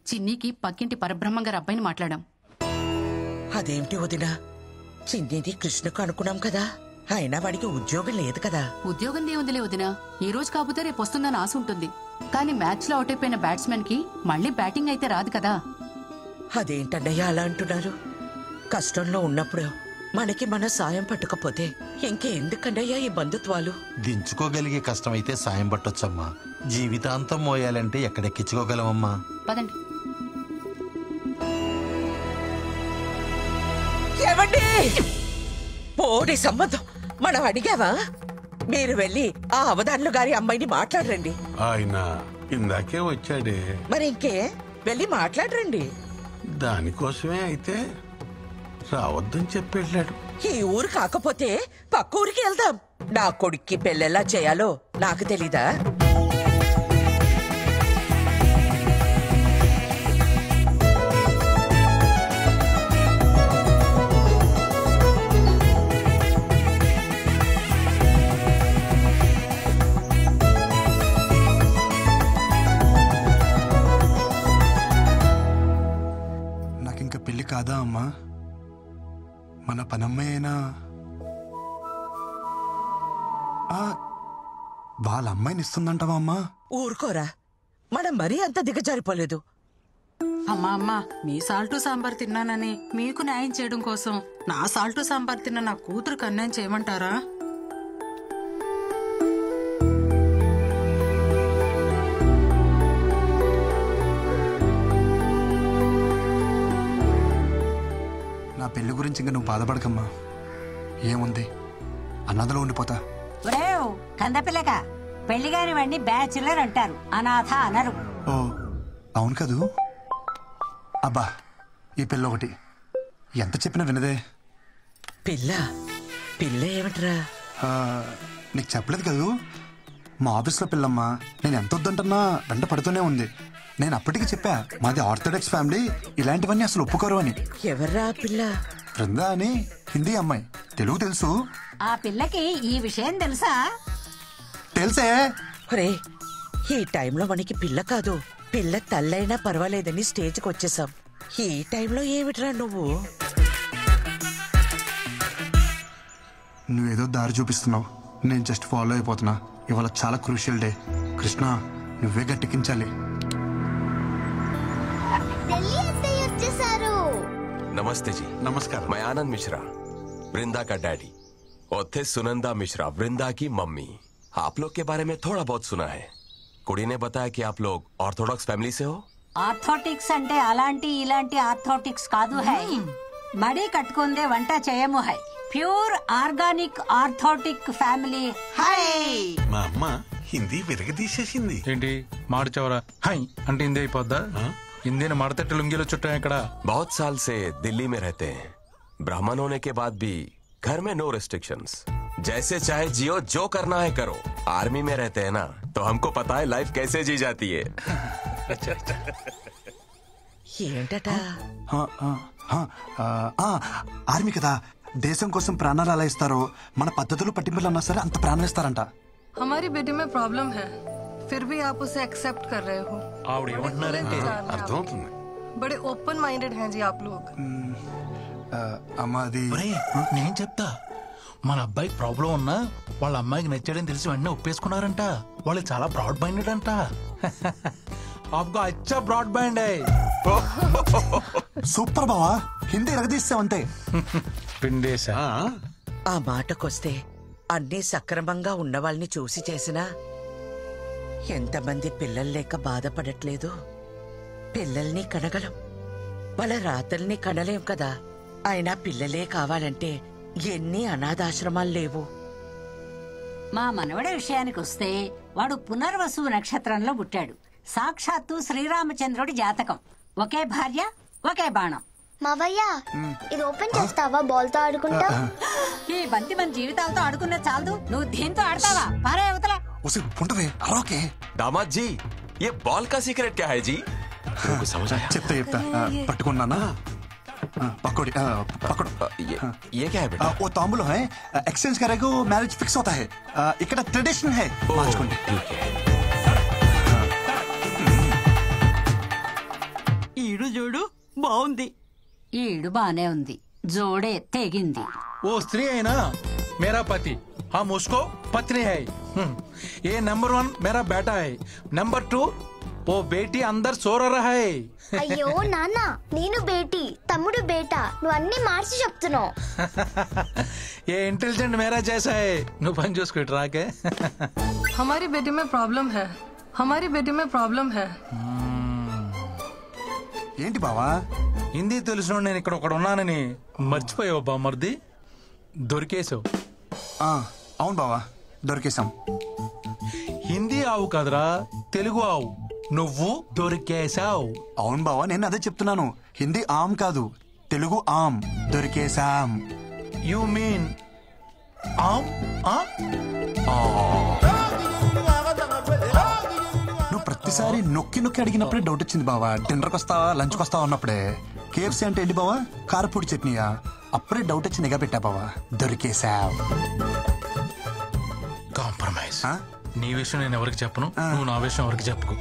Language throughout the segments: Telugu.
చిన్నీకి పక్కింటి పరబ్రహ్మం గారి అబ్బాయిని మాట్లాడాం. అదేమిటి వదినా, చిన్నీది కృష్ణకు అనుకున్నాం కదా, అయినా వాడికి ఉద్యోగం లేదు కదా. ఉద్యోగం దేవుందిలే వదినా, ఈ రోజు కాకపోతే రేపు వస్తుందని ఆశ ఉంటుంది. కానీ మ్యాచ్ లో అవుట్ అయిపోయిన బ్యాట్స్మెన్ కి మళ్ళీ బ్యాటింగ్ అయితే రాదు కదా. అదేంటన్నయ్య అలా అంటున్నారు? కష్టంలో ఉన్నప్పుడు మనకి మన సాయం పట్టకపోతే ఇంకెందుకన్నయ్యా ఈ బంధుత్వాలు? దించుకోగలిగే కష్టమైతే సాయం పట్టొచ్చమ్మా, జీవితాంతం మోయాలంటే ఎక్కడెక్కించుకోగలమమ్మా. పదండి. ఏమండి, పోడి సంబంధం మనం అడిగావా? మీరు వెళ్ళి ఆ అవధానులు గారి అమ్మాయిని మాట్లాడరండి. ఆయన ఇందాకే వచ్చాడే. మరి ఇంకే వెళ్ళి మాట్లాడరండి. దానికోసమే అయితే రావద్దని చెప్పి వెళ్ళాడు. ఈ ఊరు కాకపోతే పక్క ఊరికి వెళ్దాం. నా కొడుక్కి పెళ్ళెలా చేయాలో నాకు తెలీదా? నాకింక పెళ్లి కాదా అమ్మా? మన పనమ్మాయినా వాళ్ళ అమ్మాయిని ఇస్తుందంటావా అమ్మా? ఊరుకోరా, మనం మరీ అంత దిగజారిపోలేదు. అమ్మా అమ్మా, మీ సాల్టు సాంబార్ తిన్నానని మీకు న్యాయం చేయడం కోసం నా సాల్టు సాంబార్ తిన్న నా కూతురుకు అన్యాయం చేయమంటారా? నా పెళ్లి గురించి ఇంక నువ్వు బాధపడకమ్మా. ఏముంది, అన్నదలో ఉండిపోతా. కందపిల్లక పెళ్లి కాని వాడిని బ్యాచులర్ అంటారు, అనాథ అనరు. ఓ అవును కదూ. అబ్బా, ఈ పిల్ల ఒకటి ఎంత చెప్పినా వినదే. పిల్ల పిల్ల ఏమిట్రా? నీకు చెప్పలేదు కదూ, మా ఆఫీస్లో పిల్లమ్మా. నేను ఎంత వద్దంటున్నా వెంట పడుతూనే ఉంది. నేను అప్పటికి చెప్పా, మాది ఆర్థోడాక్స్ ఫ్యామిలీ, ఇలాంటివన్నీ అసలు ఒప్పుకోరు అని. ఎవర్రా పిల్ల? బృందా అని హిందీ అమ్మాయి, తెలుగు తెలుసు. ఆ పిల్లకి ఈ విషయం తెలుసా? తెలుసే. ఒరే, ఈ టైంలో మనకి పిల్ల కాదు, పిల్ల తల్లైనా పర్వాలేదని స్టేజ్కి వచ్చేసాం. ఈ టైంలో ఏమిట్రా నువ్వు? నువ్వేదో దారి చూపిస్తున్నావు, నేను జస్ట్ ఫాలో అయిపోతున్నా. ఇవాళ చాలా క్రూషియల్ డే. కృష్ణ, నువ్వే గట్టెక్కించాలి. नमस्ते जी। नमस्कार। मैं आनंद मिश्रा, वृंदा का डैडी, और थे सुनंदा मिश्रा, वृंदा की मम्मी। आप लोग के बारे में थोड़ा बहुत सुना है। कुड़ी ने बताया कि आप लोग ऑर्थोडॉक्स फैमिली से हो। ఆర్థోటిక్స్ అంటే అలాంటి ఇలాంటి ఆర్థోటిక్స్ కాదు హై. మడి కట్టుకుందే వంట చేయము high. Pure organic orthodox family high. మా అమ్మ హిందీ విరగదీసేసింది. ఏంటి మాడిచవరా హై అంటే హిందీ అయిపోద్దా? హిందీని మడతట్టి లుంగీలో చుట్టాం ఇక్కడ. बहुत साल से दिल्ली में रहते हैं। ब्राह्मण होने के बाद भी घर में नो रिस्ट्रिक्शंस, जैसे चाहे जियो, जो करना है करो। आर्मी में रहते हैं ना, तो हमको पता है लाइफ कैसे जी जाती है। ఏంటట? ఆర్మీ కదా, దేశం కోసం ప్రాణాలు అలా ఇస్తారో మన పద్ధతులు పట్టింపులు అన్నా సరే అంత ప్రాణాలు ఇస్తారంట. हमारी बेटी में प्रॉब्लम है, फिर भी आप उसे एक्सेप्ट कर रहे हो। అర్థమవుతుంది. बड़े ओपन माइंडेड हैं जी आप लोग। అమ్మా అది నేను చెప్తా, మన అబ్బాయికి ప్రాబ్లం ఉన్నా వాళ్ళ అమ్మాయికి నచ్చాడని తెలిసి వెంటనే ఒప్పేసుకున్నారంట. వాళ్ళు చాలా బ్రాడ్ మైండెడ్ అంట. आपका अच्छा ब्रॉड बैंड है। సూపర్ బావా, హిందీ ఎరగదీస్తావంతే. పిండేసా. ఆ మాటకొస్తే అన్నీ సక్రమంగా ఉన్న వాళ్ళని చూసి చేసినా ఎంతమంది పిల్లలు లేక బాధపడట్లేదు. పిల్లల్ని కనగలం, వాళ్ళ రాతల్ని కనలేం కదా. అయినా పిల్లలే కావాలంటే ఎన్ని అనాథాశ్రమాలు లేవు. మా మనవడి విషయానికి వస్తే వాడు పునర్వసు నక్షత్రంలో పుట్టాడు. సాక్షాత్తు శ్రీరామచంద్రుడి జాతకం. ఒకే భార్య, ఒకే బాణం. మావయ్య, ఇది ఓపెన్ చేస్తావా? బాల్ తో ఆడుకుంటా. ఈ బంతి మన జీవితాలతో ఆడుకునే చాలదు, నువ్వు దీంతో ఆడతావా? పారే అవతల. दामाद जी, ये बॉल का सीक्रेट क्या है जी? समझ आया? చెప్తా పట్టుకున్నానా? पकौड़ी पकड़ो। ये क्या है बेटा? वो तांबूल है, एक्सचेंज करेगा मैरिज फिक्स होता है। इकड़ा ट्रेडिशन है। బాగుంది. ఈడు బానే ఉంది, జోడే తెగింది. वो स्त्री है ना मेरा पति, हम उसको पत्नी है। ये नंबर 1 मेरा बेटा है, नंबर 2 वो बेटी अंदर सो रहा है। అయ్యో నాన్న, నేను బేటీ, తమ్ముడు బేటా, నువ్వు అన్ని మార్చి చెప్తున్నావు. ये इंटेलिजेंट मेरा जैसा है, नु पन చూసుకో ట్రాకే। हमारी बेटी में प्रॉब्लम है, हमारी बेटी में प्रॉब्लम है. ఏంటి బావా? హిందీ తెలుసు, నేను ఇక్కడ ఒకడు ఉన్నానని మర్చిపోయావు బామర్ది, దొరికేసావు. అవును బావా, దొరికేశాం. హిందీ ఆవు కదరా, తెలుగు ఆవు, నువ్వు దొరికేశావు. అవును బావా, నేను అదే చెప్తున్నాను. హిందీ ఆమ్ కాదు, తెలుగు ఆమ్, దొరికేశాం. యు మీన్ ఆమ్? నువ్వు ప్రతిసారి నొక్కి నొక్కి అడిగినప్పుడే డౌట్ వచ్చింది బావా. డిన్నర్కి వస్తావా, లంచ్కి వస్తావా అన్నప్పుడే. కేఎఫ్సీ అంటే ఏంటి బావా? కారపూడి చట్నీయా? అప్పుడే డౌట్ వచ్చి నిఘా పెట్టా బావా, దొరికేశావ్. కాంప్రమైజ్. నీ విషయం నేను ఎవరికి చెప్పను, నువ్వు నా విషయం ఎవరికి చెప్పుకో.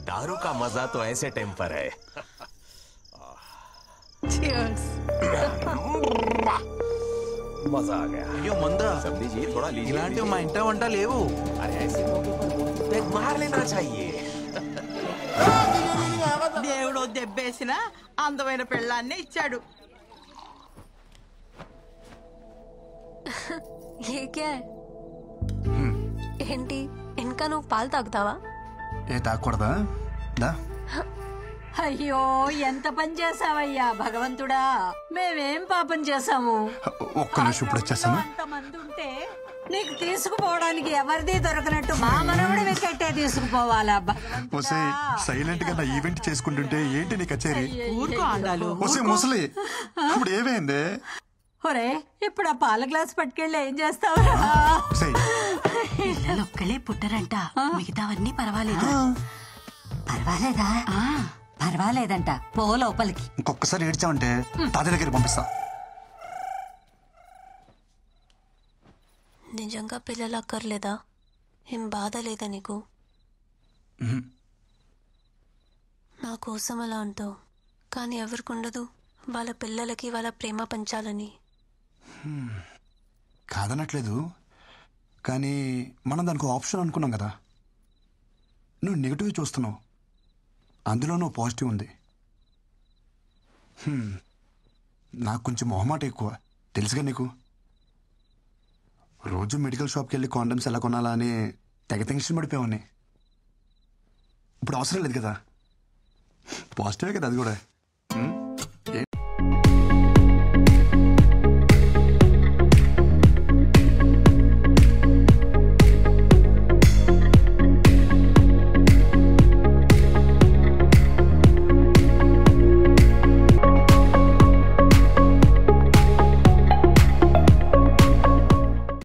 दारू का मजा तो ऐसे टेम्पर है। Cheers. मजा आ गया। అయ్యో మందా, सब्जी जी थोड़ा लीजिए। ఇలాంటివి మా ఇంట వంట లేవు. अरे ऐसे मौके पर एक मार लेना चाहिए। దేవుడు దెబ్బేసిన అందమైన పెళ్ళాన్ని ఇచ్చాడు. ये क्या है? ఏంటి ఇంకా నువ్వు పాలు తాగుతావా? ఏ తాగకూడదా? దా. అయ్యో, ఎంత పని చేసావయ్యా భగవంతుడా. మేమేం పాపం చేసాము? ఒక్క నిమిషం, ఇప్పుడు వచ్చేస్తాను. అంతమంది ఉంటే నీకు తీసుకుపోవడానికి ఎవరిది దొరకనట్టు మా మనవడి వెకెట్టే తీసుకుపోవాలా? ఒసే, సైలెంట్ గా నా ఈవెంట్ చేసుకుంటుంటే ఏంటి నీ కచేరీ? ఊరుకో ఆడాలు. ఒసే ముసలి, ఇప్పుడు ఏమైంది? ఒరే, ఇప్పుడు ఆ పాల గ్లాస్ పట్టుకెళ్ళి ఏం చేస్తావురా? పిల్లలు ఒక్కలే పుట్టరంట, మిగతావన్నీ పర్వాలేదు. పర్వాలేదా? పర్వాలేదంట, పో లోపలికి. ఇంకొకసారి ఏడ్చావంటే తాత దగ్గర పంపిస్తా. నిజంగా పిల్లలు అక్కర్లేదా? ఏం బాధ లేదా నీకు? నా కోసం అలా అంటావు, కానీ ఎవరికి ఉండదు వాళ్ళ పిల్లలకి వాళ్ళ ప్రేమ పంచాలని? కాదనట్లేదు, కానీ మనం దానికి ఆప్షన్ అనుకున్నాం కదా. నువ్వు నెగిటివ్ చూస్తున్నావు, అందులో నువ్వు పాజిటివ్ ఉంది. నాకు కొంచెం మొహమాట ఎక్కువ, తెలుసుగా నీకు. రోజు మెడికల్ షాప్కి వెళ్ళి కాండమ్స్ ఎలా కొనాలా అని తెగ టెన్షన్ పడిపోయావని. ఇప్పుడు అవసరం లేదు కదా, పాజిటివే కదా అది కూడా.